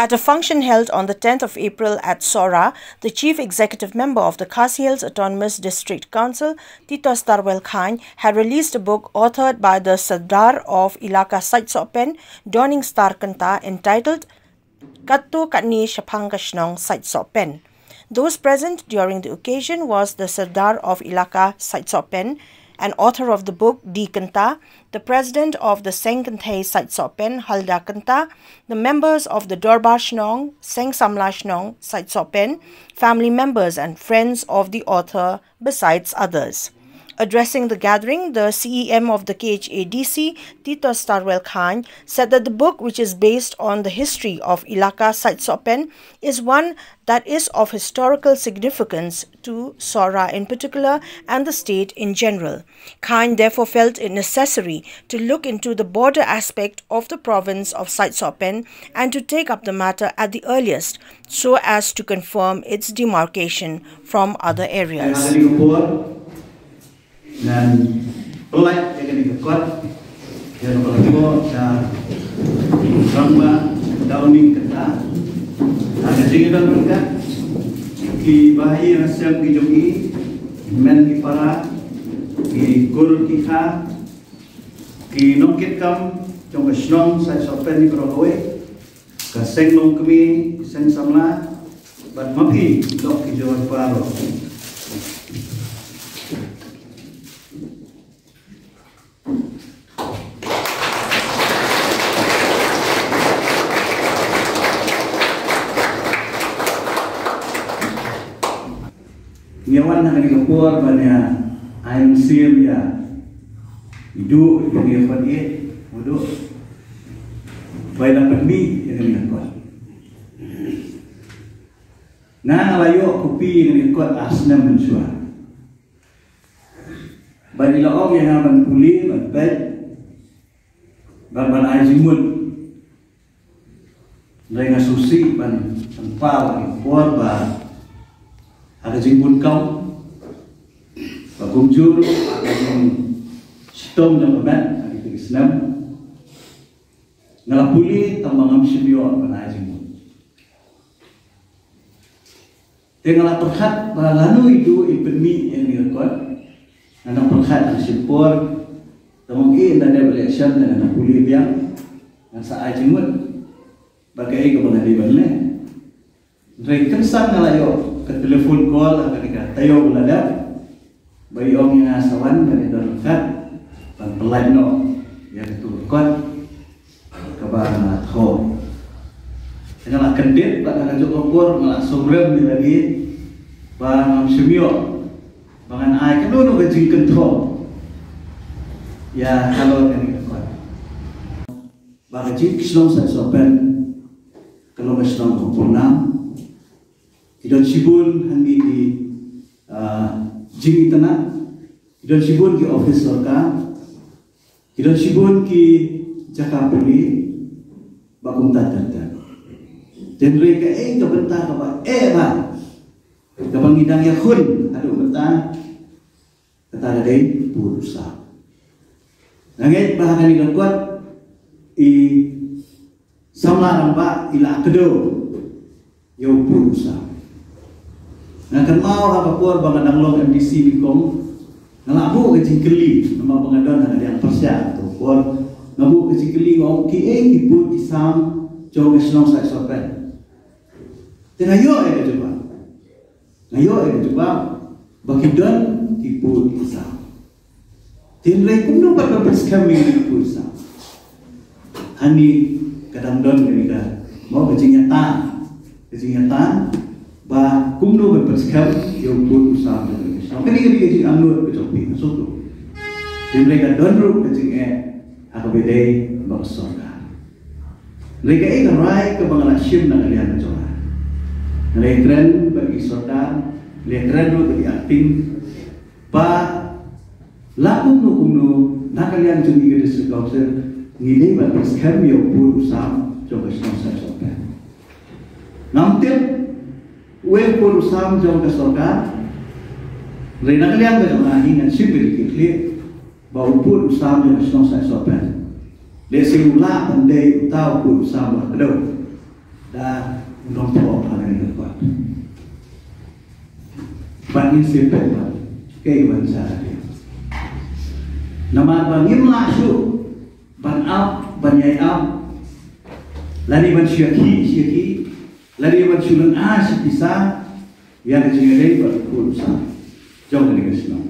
At a function held on the 10th of April at Sora, the Chief Executive Member of the Khasi Hills Autonomous District Council, Tito Starwell Khan, had released a book authored by the Sardar of Ilaka Saitsopen, Dawning Star Kanta, entitled Kattu Katni Shaphangashnong Saitsopen. Those present during the occasion was the Sardar of Ilaka Saitsopen, and author of the book, D. Kanta, the president of the Sengkanthay Saitsopen, Halda Kanta, the members of the Dorbar Shnong, Seng Samla Shnong Saitsopen, family members and friends of the author, besides others. Addressing the gathering, the CEM of the KHADC, Tito Starwell Khan, said that the book, which is based on the history of Ilaka Saitsopen, is one that is of historical significance to Sora in particular and the state in general. Khan therefore felt it necessary to look into the border aspect of the province of Saitsopen and to take up the matter at the earliest so as to confirm its demarcation from other areas. Dan pelak yang dikekuat yang berlaku dan ramba Dawning Kanta ada tinggal mereka ki bahi rasam ki jogi men ki para ki guru ki kha ki nongkit kam trong Shnong Saitsopen ni Krohoe ka senglong kami seng samla bat mapi dok ki jawab paro. Nyawan nak dikepur banyak air musim ya hidup yang dia pergi hidup baik dapat mi yang dia kuat nang layu kopi yang dia kuat asnam mensuah baik laom yang akan pulih baik ban air jimun dengan susi ban tanpa dikepur bah ada jimbun kau, bagumjur, ada jing stom dan beban, ada Islam. Ngalapuli tambang amsibio pada jimbun. Dengan perhat lalu itu ibni yang direkod, dengan perhat amsipor, tamangki dan evaluation dengan puli biang, dengan saat jimbun, bagai kebangan ni. Rekensan ngalayo ke telefon call ketika tayo belada bayi om yang asawan dari dekat dan pelai no yang turkot ke bawah ho dengan kendit pada ngajuk ukur malah sobrem di lagi bang semio bangan ai kedua ke jing kentho ya kalau yang dekat bang jing Shnong Saitsopen kalau Shnong Kupurnam idon sibun handi di jing itana idon sibun ki office sorka idon sibun ki jakapuli bakum tatata dan mereka ke bentar ke ba ke pangidang ya khun aduh bentar kata ada dai purusa nangit bahagan idon kuat i samla ramba ila kedo yo purusa. Nak mau apa kuar bang danglong MDC bikom ngalabu ke jingkeli nama pengadon ada yang persia tu kuar ngabu ke jingkeli ngau ki ibu isam jong Shnong Saitsopen tengah yo coba ngayo coba bakidon ibu isam tinlai kumno pada perskami ibu isam hani kadang don kenika mau ke nyata bah kumno berperskap yang pun usaha Indonesia. Kali anu kecopi masuk. Dia mereka donru kecing aku bedai bangsorga. Mereka rai ke bangladesh nak kalian coba. Lekren bagi sorga, lekren bagi acting. Bah lakum kumno nak kalian jadi ke district council ngide berperskap yang pun usaha coba Saitsopen. Namtil Uwe pun usam jauh ke sorga, rena kalian berjamaah dengan sibuk dikit, bau pun usam jauh ke Shnong Saitsopen. Lesi ulah pandai tahu pun usam berkedau. dah nombor hal yang dapat. Bangin sepet bat, kay bansa dia. Nama bangin lasu, ban up, banyai up, lari ban syaki, lari ban syulan si pisah, yang kecil berkursa, jauh dari kesana.